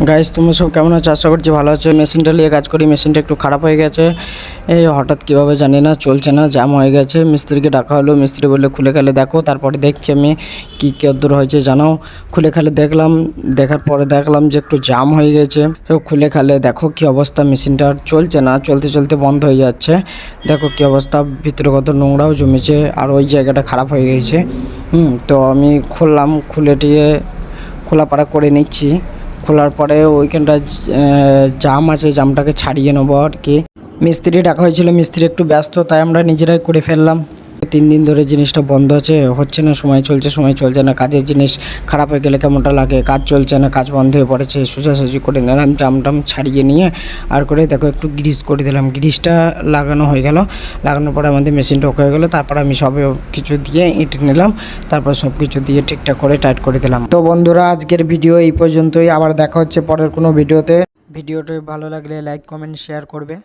Guys তোমরা সব কেমন আছো? আশা করছি ভালো আছো। মেশিনটা নিয়ে কাজ করি, মেশিনটা একটু খারাপ হয়ে গেছে। এই হঠাৎ কীভাবে জানি না, চলছে না, জ্যাম হয়ে গেছে। মিস্ত্রিকে ডাকা হলো, মিস্ত্রি বললে খুলে খেলে দেখো। তারপরে দেখছি আমি কী কদ্দূর হয়েছে জানাও। খুলে খেলে দেখলাম, দেখার পরে দেখলাম যে একটু জ্যাম হয়ে গেছে। তো খুলে খেলে দেখো কী অবস্থা, মেশিনটা চলছে না, চলতে চলতে বন্ধ হয়ে যাচ্ছে। দেখো কী অবস্থা, ভিতরে কত নোংরাও জমেছে আর ওই জায়গাটা খারাপ হয়ে গেছে। তো আমি খুললাম, খুলে টিয়ে খোলাপাড়া করে নিচ্ছি। খোলার পরে ওইখানটা জাম আছে, জামটাকে ছাড়িয়ে নেবো আর কি। মিস্ত্রি ডাকা হয়েছিল, মিস্ত্রি একটু ব্যস্ত, তাই আমরা নিজেরাই করে ফেললাম। 3 দিন ধরে জিনিসটা বন্ধ আছে, হচ্ছে না, সময় চলছে না। কাজের জিনিস খারাপ হয়ে গেলে কেমনটা লাগে, কাজ চলছে না, কাজ বন্ধ হয়ে পড়েছে। সোজাসুজি করে নিলাম, জামটাম ছাড়িয়ে নিয়ে আর করে দেখো একটু গ্রিস করে দিলাম। গ্রিসটা লাগানো হয়ে গেল, লাগানোর পরে আমাদের মেশিনটা ওকে হয়ে গেলো। তারপর আমি সব কিছু দিয়ে ইট নিলাম, তারপর সব কিছু দিয়ে ঠিকঠাক করে টাইট করে দিলাম। তো বন্ধুরা, আজকের ভিডিও এই পর্যন্তই। আবার দেখা হচ্ছে পরের কোনো ভিডিওতে। ভিডিওটি ভালো লাগলে লাইক, কমেন্ট, শেয়ার করবে।